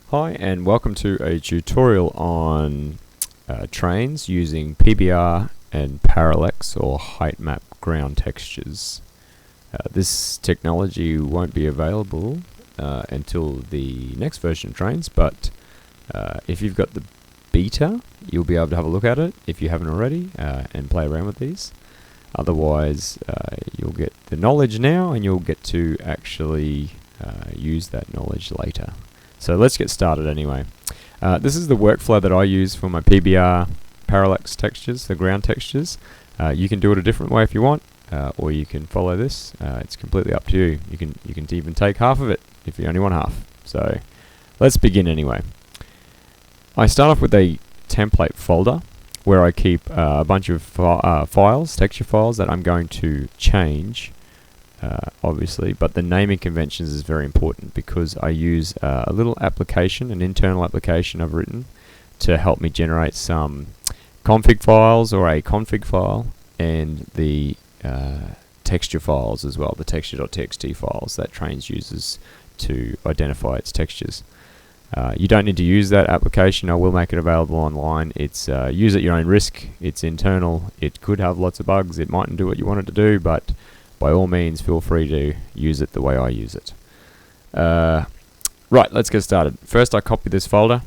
Hi and welcome to a tutorial on Trainz using Pbr and Parallax or height map ground textures. This technology won't be available until the next version of Trainz, but if you've got the beta you'll be able to have a look at it if you haven't already and play around with these. Otherwise you'll get the knowledge now and you'll get to actually use that knowledge later. So let's get started anyway. This is the workflow that I use for my Pbr Parallax textures, the ground textures. You can do it a different way if you want, or you can follow this. It's completely up to you. You can even take half of it if you only want half. So let's begin anyway. I start off with a template folder where I keep a bunch of files, texture files that I'm going to change. Obviously, but the naming conventions is very important because I use a little application, an internal application I've written to help me generate some config files or a config file and the texture files as well, the texture.txt files that Trainz uses to identify its textures. You don't need to use that application. I will make it available online. It's use at your own risk. It's internal. It could have lots of bugs. It mightn't do what you want it to do, but by all means, feel free to use it the way I use it. Right, let's get started. First, I copy this folder,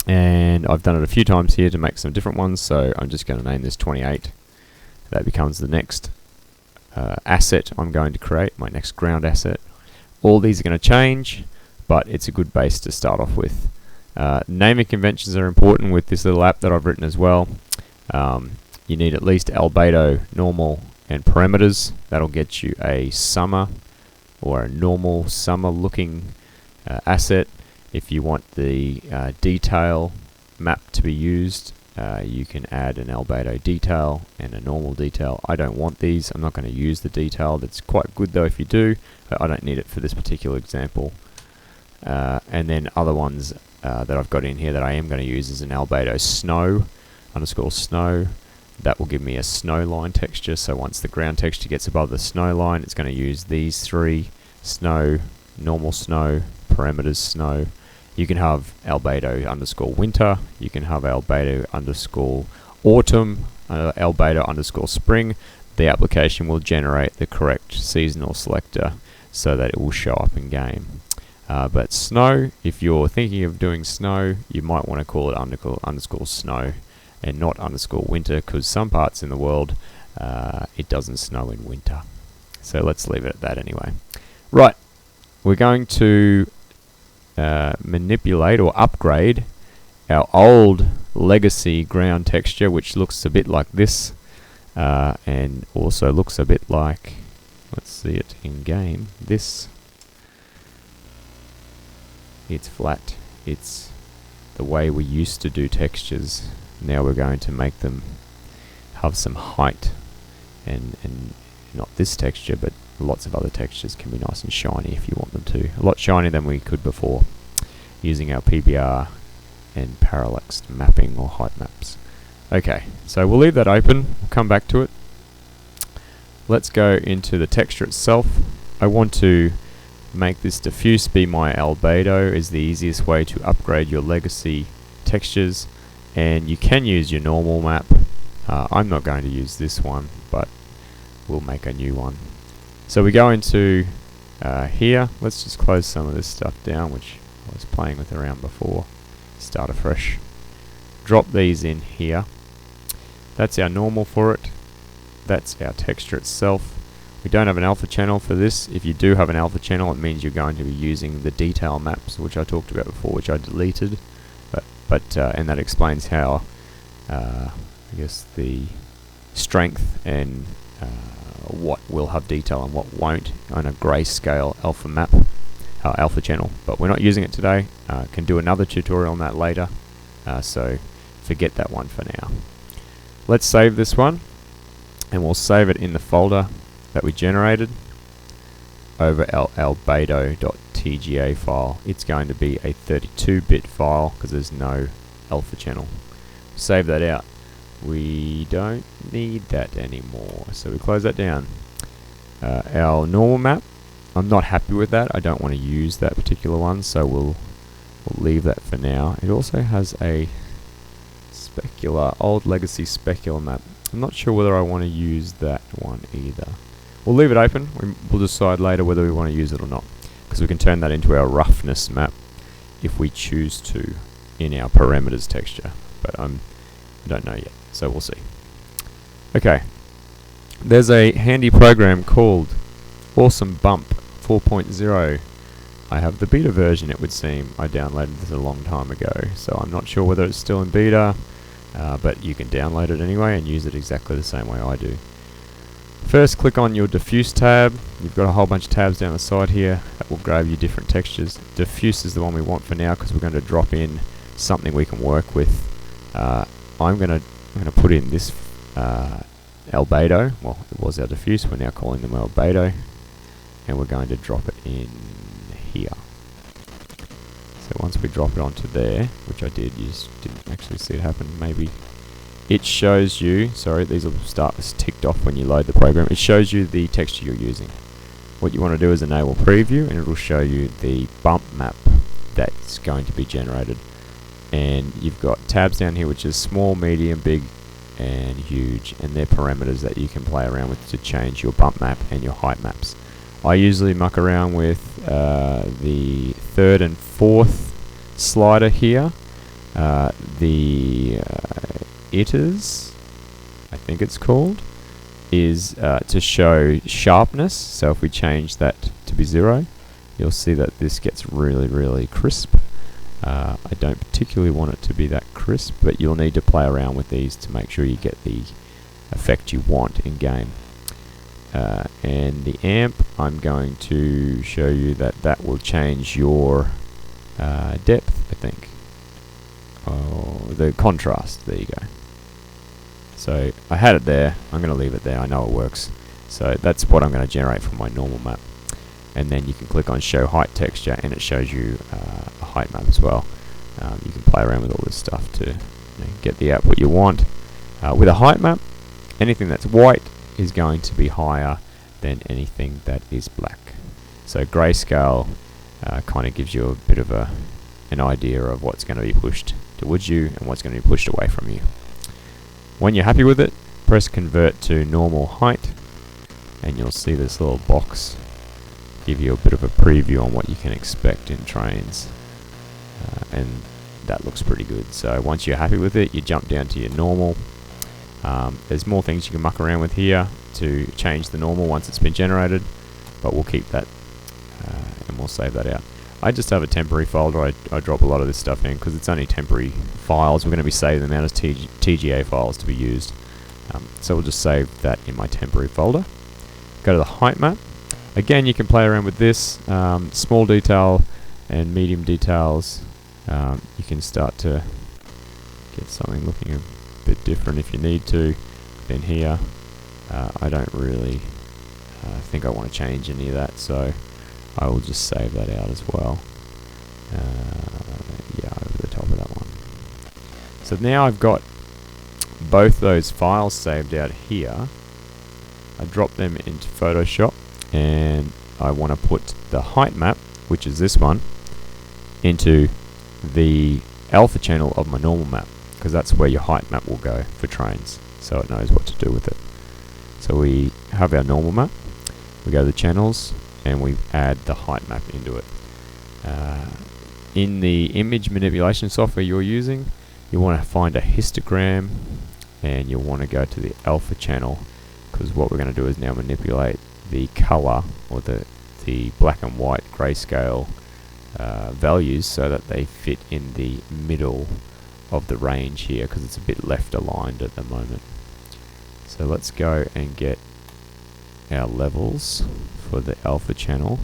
and I've done it a few times here to make some different ones, so I'm just going to name this 28. That becomes the next asset I'm going to create, my next ground asset. All these are going to change, but it's a good base to start off with. Naming conventions are important with this little app that I've written as well. You need at least albedo, normal, and parameters. That'll get you a summer or a normal summer looking asset. If you want the detail map to be used, you can add an albedo detail and a normal detail. I don't want these. I'm not going to use the detail. That's quite good though if you do, but I don't need it for this particular example. And then other ones that I've got in here that I am going to use is an albedo snow underscore snow. That will give me a snow line texture. So once the ground texture gets above the snow line, it's going to use these three: snow, normal snow, parameters snow. You can have albedo underscore winter. You can have albedo underscore autumn, albedo underscore spring. The application will generate the correct seasonal selector so that it will show up in game. But snow, if you're thinking of doing snow, you might want to call it underscore snow and not underscore winter, because some parts in the world it doesn't snow in winter. So let's leave it at that anyway. Right, we're going to manipulate or upgrade our old legacy ground texture, which looks a bit like this and also looks a bit like, let's see it in game, this. It's flat. It's the way we used to do textures. Now we're going to make them have some height, and not this texture, but lots of other textures can be nice and shiny if you want them to. A lot shinier than we could before using our Pbr and Parallax mapping or height maps. Okay, so we'll leave that open. We'll come back to it. Let's go into the texture itself. I want to make this diffuse be my albedo. Is the easiest way to upgrade your legacy textures. And you can use your normal map. I'm not going to use this one, but we'll make a new one. So we go into here. Let's just close some of this stuff down, which I was playing with around before. Start afresh. Drop these in here. That's our normal for it. That's our texture itself. We don't have an alpha channel for this. If you do have an alpha channel, it means you're going to be using the detail maps, which I talked about before, which I deleted. And that explains how, I guess, the strength and what will have detail and what won't on a grayscale alpha map, alpha channel. But we're not using it today. Can do another tutorial on that later. So forget that one for now. Let's save this one, and we'll save it in the folder that we generated over our albedo.tga file. It's going to be a 32-bit file because there's no alpha channel. Save that out. We don't need that anymore, so we close that down. Our normal map, I'm not happy with that. I don't want to use that particular one, so we'll we'll leave that for now. It also has a specular, old legacy specular map. I'm not sure whether I want to use that one either. We'll leave it open. We'll decide later whether we want to use it or not, because we can turn that into our roughness map if we choose to in our parameters texture, but I don't know yet, so we'll see. Okay, there's a handy program called Awesome Bump 4.0. I have the beta version, it would seem. I downloaded this a long time ago, so I'm not sure whether it's still in beta, but you can download it anyway and use it exactly the same way I do. First, click on your diffuse tab. You've got a whole bunch of tabs down the side here that will grab you different textures. Diffuse is the one we want for now because we're going to drop in something we can work with. I'm going to put in this albedo. Well, it was our diffuse. We're now calling them albedo, and we're going to drop it in here. So once we drop it onto there, which I did, you just didn't actually see it happen. Maybe it shows you. Sorry, these will start as ticked off when you load the program. It shows you the texture you're using. What you want to do is enable preview, and it will show you the bump map that's going to be generated. And you've got tabs down here which is small, medium, big and huge, and they're parameters that you can play around with to change your bump map and your height maps. I usually muck around with the third and fourth slider here. The itters, I think it's called, is to show sharpness. So if we change that to be 0, you'll see that this gets really crisp. I don't particularly want it to be that crisp, but you'll need to play around with these to make sure you get the effect you want in game. And the amp, I'm going to show you that will change your depth, I think. Oh, the contrast, there you go. So I had it there, I'm going to leave it there, I know it works. So that's what I'm going to generate from my normal map. And then you can click on show height texture and it shows you a height map as well. You can play around with all this stuff to get the output you want. With a height map, anything that's white is going to be higher than anything that is black. So grayscale kind of gives you a bit of an idea of what's going to be pushed towards you and what's going to be pushed away from you. When you're happy with it, press convert to normal height and you'll see this little box give you a bit of a preview on what you can expect in Trainz, and that looks pretty good. So once you're happy with it, you jump down to your normal. There's more things you can muck around with here to change the normal once it's been generated, but we'll keep that and we'll save that out. I just have a temporary folder. I drop a lot of this stuff in because it's only temporary files. We're going to be saving them out as TGA files to be used. So we'll just save that in my temporary folder. Go to the height map. Again, you can play around with this. Small detail and medium details. You can start to get something looking a bit different if you need to. Then here, I don't really think I want to change any of that, so I will just save that out as well. Yeah, over the top of that one. So now I've got both those files saved out here. I drop them into Photoshop and I want to put the height map, which is this one, into the alpha channel of my normal map, because that's where your height map will go for Trainz, so it knows what to do with it. So we have our normal map, we go to the channels and we add the height map into it. In the image manipulation software you're using, you want to find a histogram and you'll want to go to the alpha channel, because what we're going to do is now manipulate the color or the black and white grayscale values so that they fit in the middle of the range here, because it's a bit left aligned at the moment. So let's go and get our levels for the alpha channel,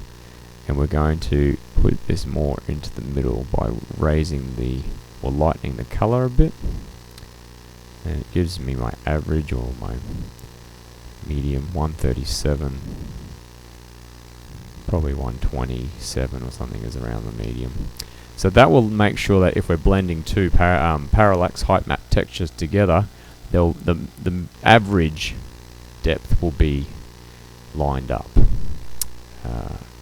and we're going to put this more into the middle by raising or lightening the color a bit, and it gives me my average or my medium 137, probably 127 or something is around the medium. So that will make sure that if we're blending two parallax height map textures together, the average depth will be lined up.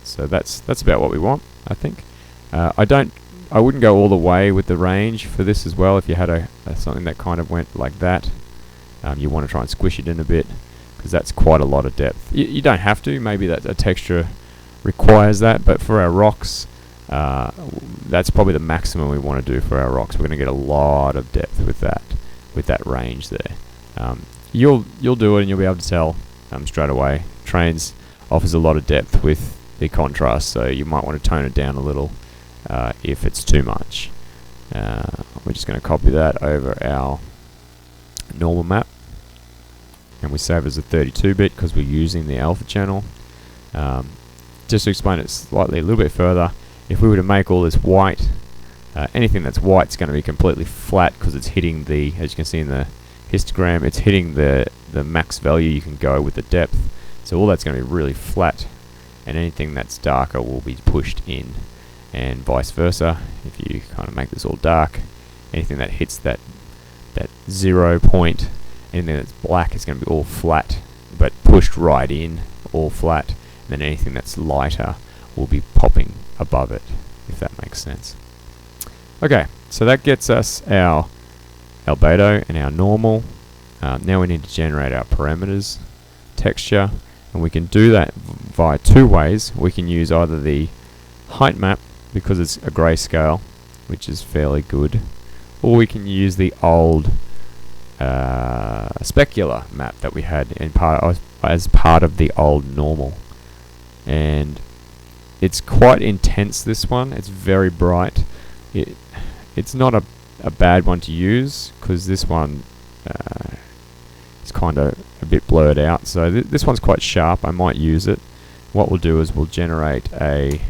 So that's about what we want, I think. I I wouldn't go all the way with the range for this as well. If you had something that kind of went like that, you want to try and squish it in a bit, because that's quite a lot of depth. You don't have to. Maybe that a texture requires that, but for our rocks, that's probably the maximum we want to do for our rocks. We're going to get a lot of depth with that range there. You'll do it and you'll be able to tell straight away. Trainz offers a lot of depth with the contrast, so you might want to tone it down a little if it's too much. We're just going to copy that over our normal map, and we save as a 32-bit because we're using the alpha channel. Just to explain it slightly a little bit further, if we were to make all this white, anything that's white is going to be completely flat because it's hitting the, as you can see in the histogram, it's hitting the max value you can go with the depth. So all that's going to be really flat, and anything that's darker will be pushed in, and vice versa. If you kind of make this all dark, anything that hits that 0 point, anything that's black is going to be all flat but pushed right in, all flat, and then anything that's lighter will be popping above it, if that makes sense. Okay, so that gets us our albedo and our normal. Now we need to generate our parameters texture, and we can do that via two ways. We can use either the height map, because it's a grayscale, which is fairly good, or we can use the old specular map that we had as part of the old normal. And it's quite intense, this one. It's very bright. It's not a bad one to use, because this one is kind of a bit blurred out. So this one's quite sharp. I might use it. What we'll do is we'll generate a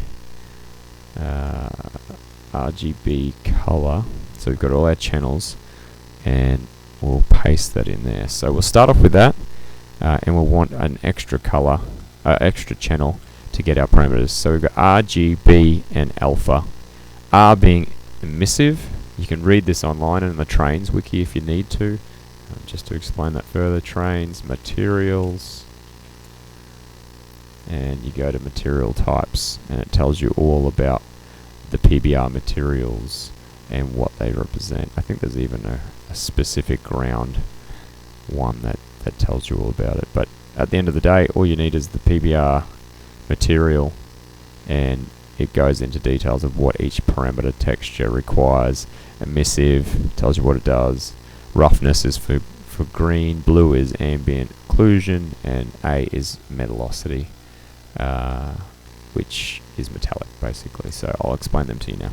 RGB color. So we've got all our channels, and we'll paste that in there. So we'll start off with that, and we'll want an extra color, extra channel to get our parameters. So we've got R, G, B, and alpha. R being emissive. You can read this online in the Trainz wiki if you need to. Just to explain that further, Trainz Materials, and you go to material types, and it tells you all about the Pbr materials and what they represent. I think there's even a specific ground one that tells you all about it. But at the end of the day, all you need is the Pbr material, and it goes into details of what each parameter texture requires. Emissive tells you what it does. Roughness is for green. Blue is ambient occlusion, and A is metallosity, which is metallic basically. So I'll explain them to you now.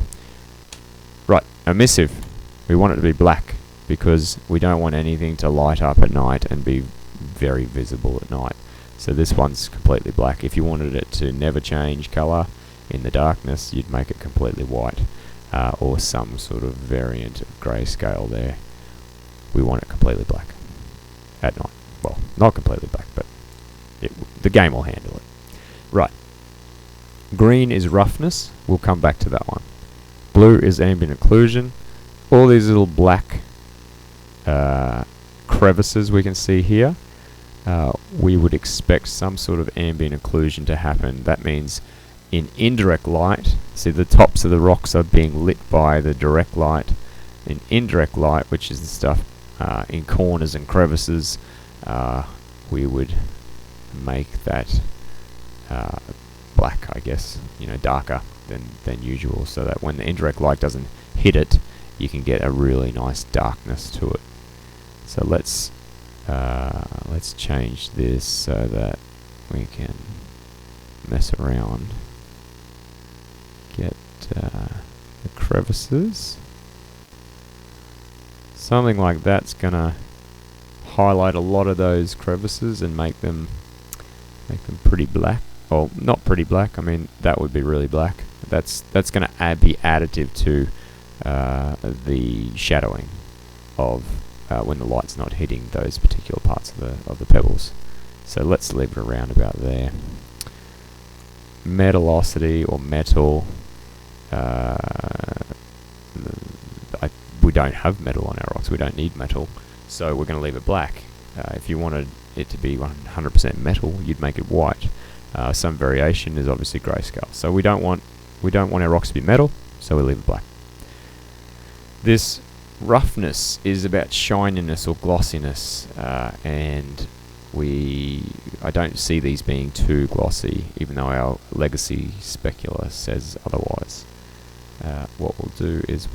Right, emissive. We want it to be black because we don't want anything to light up at night and be very visible at night. So this one's completely black. If you wanted it to never change color in the darkness, you'd make it completely white, or some sort of variant of grayscale there. We want it completely black at night. Well, not completely black, but the game will handle it. Right. Green is roughness. We'll come back to that one. Blue is ambient occlusion. All these little black crevices we can see here, we would expect some sort of ambient occlusion to happen. That means in indirect light, see the tops of the rocks are being lit by the direct light. In indirect light, which is the stuff in corners and crevices, we would make that black, I guess, darker than usual, so that when the indirect light doesn't hit it, you can get a really nice darkness to it. So let's change this so that we can mess around, get the crevices. Something like that's gonna highlight a lot of those crevices and make them pretty black. Well, not pretty black. I mean, that would be really black. That's gonna be additive to the shadowing of when the light's not hitting those particular parts of the pebbles. So let's leave it around about there. Metallosity or metal. We don't have metal on our rocks. We don't need metal, so we're going to leave it black. If you wanted it to be 100% metal, you'd make it white. Some variation is obviously grayscale. So we don't want our rocks to be metal, so we leave it black. This roughness is about shininess or glossiness, and I don't see these being too glossy, even though our legacy specular says otherwise. What we'll do is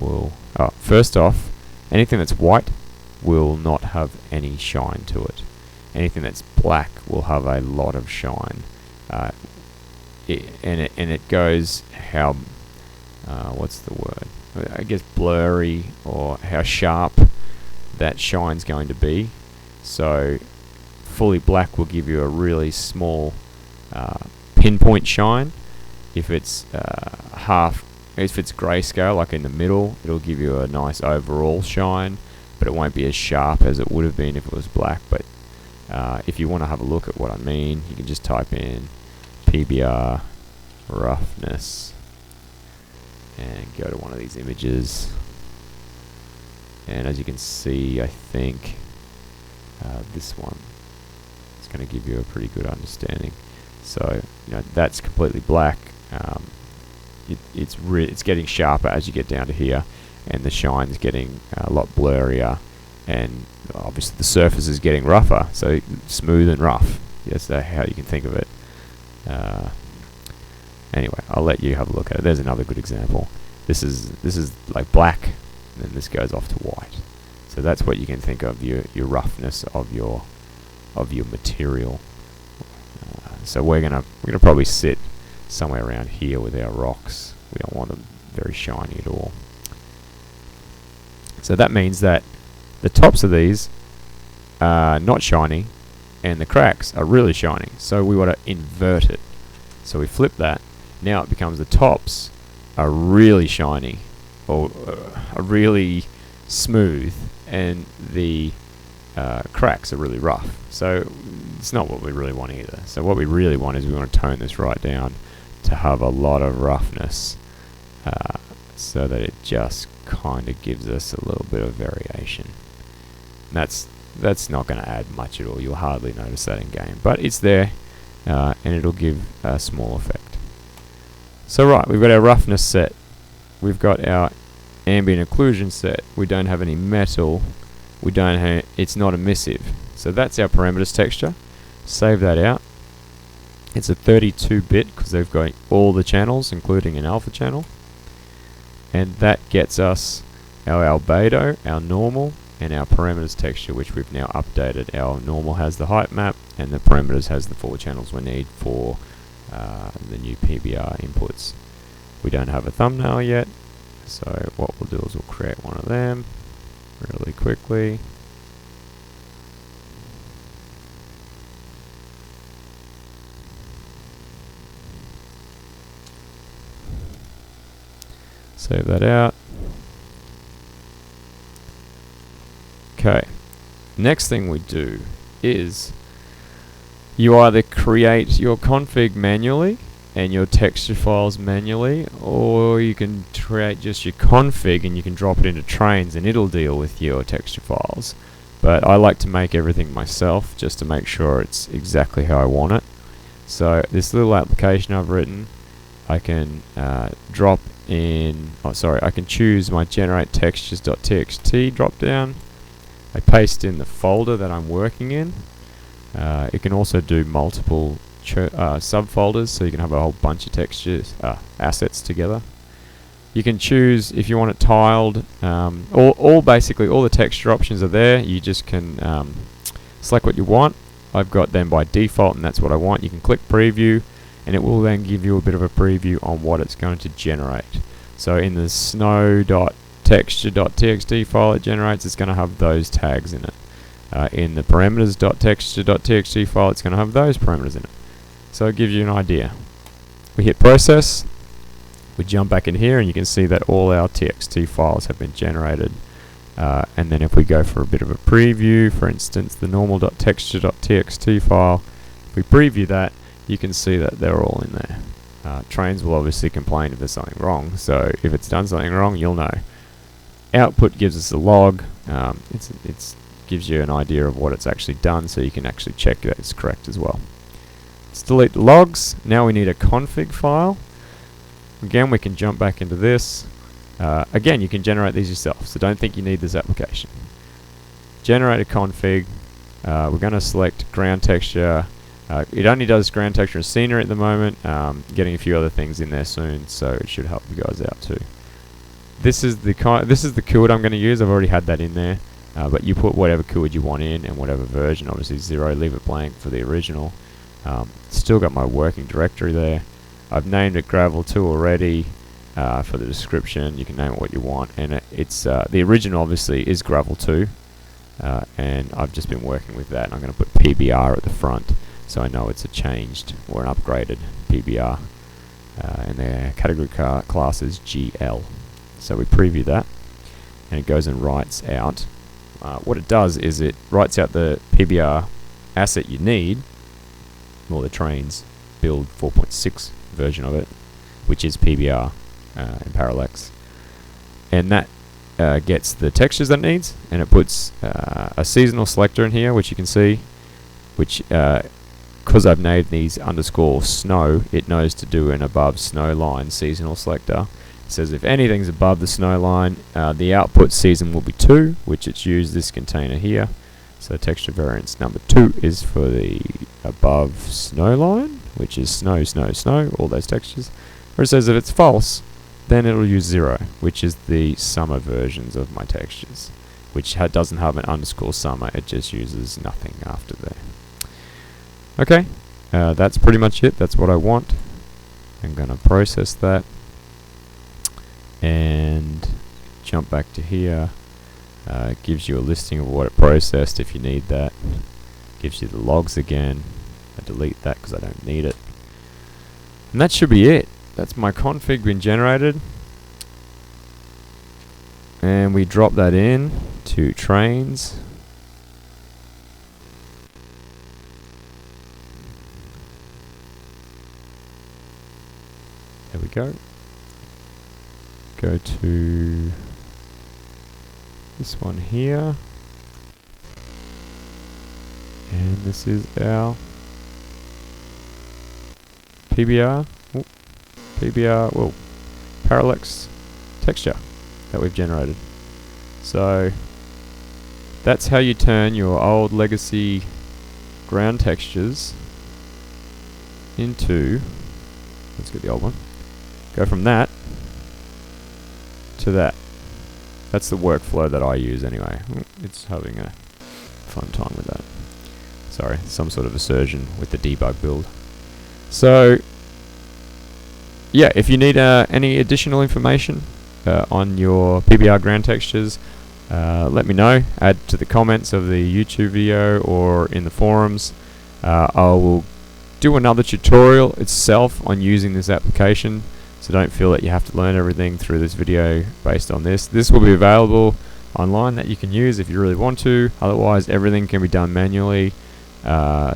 first off, anything that's white will not have any shine to it. Anything that's black will have a lot of shine. It goes how, what's the word? I guess blurry, or how sharp that shine's going to be. So fully black will give you a really small pinpoint shine. If it's if it's grayscale, like in the middle, it'll give you a nice overall shine, but it won't be as sharp as it would have been if it was black. But if you want to have a look at what I mean, you can just type in Pbr roughness and go to one of these images, and as you can see, I think this one is going to give you a pretty good understanding. So that's completely black. It's getting sharper as you get down to here, and the shine's getting a lot blurrier, and obviously the surface is getting rougher, so smooth and rough. That's how you can think of it. Anyway, I'll let you have a look at it. There's another good example. This is like black, and then this goes off to white. So that's what you can think of your roughness of your material. So we're gonna probably sit somewhere around here with our rocks. We don't want them very shiny at all. So that means that the tops of these are not shiny, and the cracks are really shiny. So we want to invert it. So we flip that. Now it becomes the tops are really shiny, or are really smooth, and the cracks are really rough. So it's not what we really want either. So what we really want is we want to tone this right down to have a lot of roughness, so that it just kind of gives us a little bit of variation. And that's not going to add much at all. You'll hardly notice that in game, but it's there, and it'll give a small effect. So right, we've got our roughness set. We've got our ambient occlusion set. We don't have any metal. It's not emissive. So that's our parameters texture. Save that out. It's a 32-bit because they've got all the channels, including an alpha channel. And that gets us our albedo, our normal, and our parameters texture, which we've now updated. Our normal has the height map, and the parameters has the 4 channels we need for the new Pbr inputs. We don't have a thumbnail yet, so what we'll do is we'll create one of them really quickly. Save that out. Okay, next thing we do is you either create your config manually and your texture files manually, or you can create just your config and you can drop it into Trainz and it'll deal with your texture files. But I like to make everything myself just to make sure it's exactly how I want it. So this little application I've written, I can drop in, I can choose my generate textures.txt drop down. I paste in the folder that I'm working in. It can also do multiple subfolders, so you can have a whole bunch of textures, assets together. You can choose if you want it tiled. Basically all the texture options are there. You just can select what you want. I've got them by default, and that's what I want. You can click preview, and it will then give you a bit of a preview on what it's going to generate. So in the snow.texture.txt file it generates, it's going to have those tags in it. In the parameters.texture.txt file, it's going to have those parameters in it. So it gives you an idea. We hit process, we jump back in here, and you can see that all our txt files have been generated. And then if we go for a bit of a preview, for instance, the normal.texture.txt file, if we preview that, you can see that they're all in there. Trainz will obviously complain if there's something wrong, so if it's done something wrong, you'll know. Output gives us a log. It gives you an idea of what it's actually done, so you can actually check that it's correct as well. Let's delete the logs. Now we need a config file. Again, we can jump back into this, Again, you can generate these yourself, so don't think you need this application. Generate a config. We're going to select ground texture. It only does ground texture and scenery at the moment. Getting a few other things in there soon, so it should help you guys out too. This is the keyword I'm going to use. I've already had that in there, but you put whatever keyword you want in and whatever version. Obviously 0, leave it blank for the original. Still got my working directory there. I've named it Gravel 2 already. For the description, you can name it what you want, and it's the original obviously is Gravel 2, and I've just been working with that. And I'm going to put Pbr at the front, so I know it's a changed or an upgraded Pbr, and their category class is GL. So we preview that, and it goes and writes out. What it does is it writes out the Pbr asset you need, or the Trainz build 4.6 version of it, which is Pbr. In Parallax, and that gets the textures that it needs, and it puts a seasonal selector in here, which you can see, which because I've named these underscore snow, it knows to do an above snow line seasonal selector. It says if anything's above the snow line, the output season will be 2, which it's used this container here. So texture variance number 2 is for the above snow line, which is snow, snow, snow, all those textures. Or it says if it's false, then it'll use 0, which is the summer versions of my textures, which doesn't have an underscore summer, it just uses nothing after there. Okay, that's pretty much it. That's what I want. I'm going to process that and jump back to here. It gives you a listing of what it processed if you need that. Gives you the logs again. I delete that because I don't need it. And that should be it. That's my config been generated, and we drop that in to Trainz. There we go. Go to this one here, and this is our Pbr. Parallax texture that we've generated. So that's how you turn your old legacy ground textures into, let's get the old one, go from that to that. That's the workflow that I use anyway. It's having a fun time with that. Sorry, some sort of assertion with the debug build. So yeah, if you need any additional information on your Pbr ground textures, let me know. Add to the comments of the YouTube video or in the forums. I will do another tutorial itself on using this application, so don't feel that you have to learn everything through this video based on this. This will be available online that you can use if you really want to. Otherwise, everything can be done manually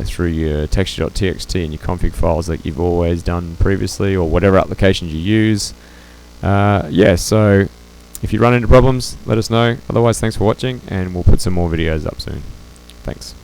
through your texture.txt and your config files that you've always done previously, or whatever applications you use. Yeah, so if you run into problems, let us know. Otherwise, thanks for watching, and we'll put some more videos up soon. Thanks.